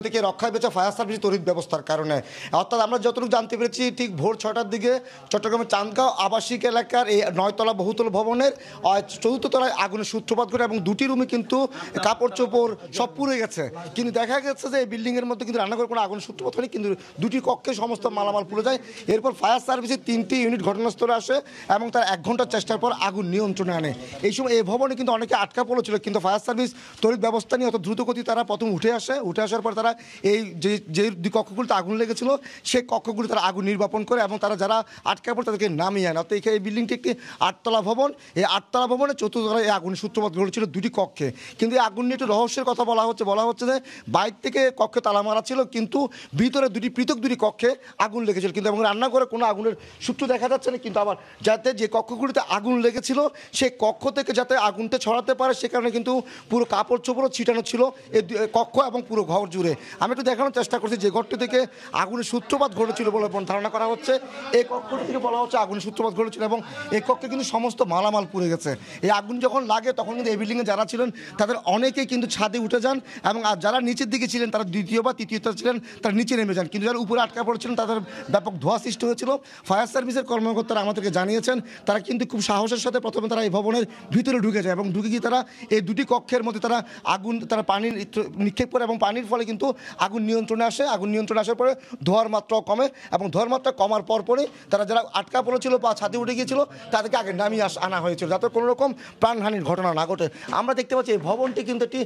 থেকে রক্ষা পেয়েছে ফায়ার সার্ভিস তড়িৎ ব্যবস্থার কারণে। অর্থাৎ আমরা যতটুকু জানতে পেরেছি ঠিক ভোর 6টার দিকে চট্টগ্রামের চান্দগাঁও আবাসিক এলাকার এই 9তলা বহুতল ভবনের 4র্থ তলায় আগুনের সূত্রপাত ঘটে এবং দুটি রুমে কিন্তু কাপড় চোপড় সব পুড়ে গেছে। কিন্তু দেখা গেছে যে এই বিল্ডিংয়ের মধ্যে কিন্তু রান্নাঘরে কোনো আগুনের সূত্রপাত হয়নি, কিন্তু দুটি কক্ষে সমস্ত মালামাল পুড়ে যায়। এরপর ফায়ার সার্ভিসের 3টি ইউনিট ঘটনাস্থলে আসে এবং তার 1 ঘন্টার চেষ্টার পর আগুন নিয়ন্ত্রণে আনে। এই সময় এই ভবনে কিন্তু অনেকে আটকা পড়েছিল, কিন্তু ফায়ার সার্ভিস তড়িৎ ব্যবস্থা নিয়ে অত দ্রুতগতি তারা প্রথম উঠে আসার পর তারা এই যে কক্ষগুলিতে আগুন লেগেছিল সেই কক্ষগুলি তারা আগুন নির্বাপন করে এবং তারা যারা আটকা পড়ে তাদেরকে নামিয়ে আনে। অর্থাৎ এই বিল্ডিংটি একটি 8তলা ভবন। এই 8তলা ভবনে 4র্থ তলায় এই আগুনের সূত্রপাত ঘটেছিল দুটি কক্ষে। কিন্তু এই আগুন নিয়ে একটু রহস্যের কথা বলা হচ্ছে যে বাইরে থেকে কক্ষে তালা মারা ছিল, কিন্তু ভিতরে পৃথক দুটি কক্ষে আগুন লেগেছিল, কিন্তু এবং রান্নাঘরে কোনো আগুনের সূত্র দেখা যাচ্ছে না। কিন্তু আবার যাতে যে কক্ষগুলিতে আগুন লেগেছিল সেই কক্ষ থেকে যাতে আগুনটা ছড়াতে পারে সে কারণে কিন্তু পুরো কাপড় চোপড়ও ছিটানো ছিল এই কক্ষ এবং পুরো ঘর জুড়ে। আমি একটু দেখানোর চেষ্টা করছি যে ঘরটি থেকে আগুনের সূত্রপাত ঘটেছিল বলে ধারণা করা হচ্ছে। এই কক্ষটি থেকে বলা হচ্ছে আগুনের সূত্রপাত ঘটেছিল এবং এই কক্ষে কিন্তু সমস্ত মালামাল পুড়ে গেছে। এই আগুন যখন লাগে তখন কিন্তু এই বিল্ডিংয়ে যারা ছিলেন তাদের অনেকেই কিন্তু ছাদে উঠে যান এবং যারা নিচের দিকে ছিলেন তারা দ্বিতীয় বা তৃতীয় ছিলেন তারা নিচে নেমে যান, কিন্তু যারা উপরে আটকা পড়েছিলেন তাদের ব্যাপক ধোঁয়া সৃষ্টি হয়েছিল। ফায়ার সার্ভিসের কর্মকর্তারা আমাদেরকে জানিয়েছেন তারা কিন্তু খুব সাহসের সাথে প্রথমে তারা এই ভবনের ভিতরে ঢুকে যায় এবং ঢুকে গিয়ে তারা এই দুটি কক্ষের মধ্যে তারা পানির নিক্ষেপ করে এবং পানির ফলে কিন্তু আগুন নিয়ন্ত্রণে আসে। আগুন নিয়ন্ত্রণে আসার পরে ধোঁয়ার মাত্রাও কমে এবং ধোঁয়ার মাত্রা কমার পরপরই তারা যারা আটকা পড়েছিল বা ছাদে উঠে গিয়েছিল তাদেরকে আগে নামিয়ে আনা হয়েছিল যাতে কোনো রকম প্রাণহানির ঘটনা না ঘটে। আমরা দেখতে পাচ্ছি এই ভবনটি কিন্তু একটি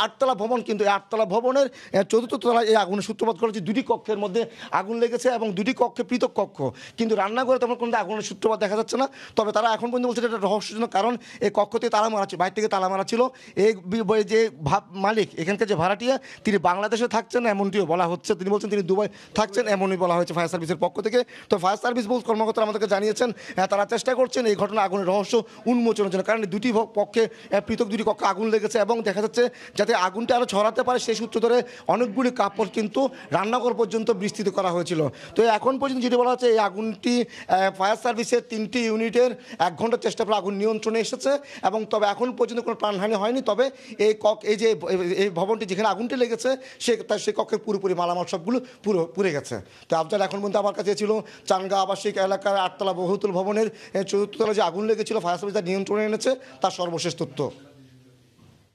8তলা ভবন, কিন্তু এই 8তলা ভবনের 4র্থ তলায় এই আগুনের সূত্রপাত করেছে। দুটি কক্ষের মধ্যে আগুন লেগেছে এবং দুটি কক্ষে পৃথক কক্ষ, কিন্তু রান্নাঘরে তেমন কোনো আগুনের সূত্রপাত দেখা যাচ্ছে না। তবে তারা এখন পর্যন্ত বলছে এটা রহস্যজনক, কারণ এই কক্ষতে তালা মারা ছিল, বাইরে থেকে তালা মারা ছিল। এই যে মালিক এখানকার যে ভাড়াটিয়া তিনি বাংলাদেশে থাকছেন এমনটিও বলা হচ্ছে, তিনি বলছেন তিনি দুবাই থাকছেন এমনই বলা হয়েছে ফায়ার সার্ভিসের পক্ষ থেকে। তো ফায়ার সার্ভিস কর্মকর্তারা আমাদেরকে জানিয়েছেন তারা চেষ্টা করছেন এই ঘটনা আগুনের রহস্য উন্মোচনের জন্য, কারণ দুটি পক্ষে পৃথক দুটি কক্ষে আগুন লেগেছে এবং দেখা যাচ্ছে যাতে আগুনটা আরও ছড়াতে পারে সেই সূত্র ধরে অনেকগুলি কাপড় কিন্তু রান্নাঘর পর্যন্ত বিস্তৃত করা হয়েছিল। তো এখন পর্যন্ত যেটি বলা হচ্ছে এই আগুনটি ফায়ার সার্ভিসের 3টি ইউনিটের 1 ঘন্টার চেষ্টা করে আগুন নিয়ন্ত্রণে এসেছে এবং তবে এখন পর্যন্ত কোনো প্রাণহানি হয়নি। তবে এই ভবনটি যেখানে আগুনটি লেগেছে সে কক্ষের পুরোপুরি মালামাল সবগুলো পুড়ে গেছে। তো আপনার এখন পর্যন্ত আমার কাছে ছিল চান্দগাঁও আবাসিক এলাকার 8তলা বহুতল ভবনের 4র্থ তলায় যে আগুন লেগেছিল ফায়ার সার্ভিস নিয়ন্ত্রণে এনেছে তার সর্বশেষ তথ্য।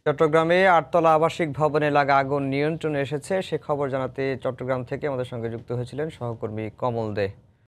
চট্টগ্রামে 8তলা আবাসিক ভবনে লাগা আগুন নিয়ন্ত্রণে এসেছে সে খবর জানাতে চট্টগ্রাম থেকে আমাদের সঙ্গে যুক্ত হয়েছিলেন সহকর্মী কমল দে।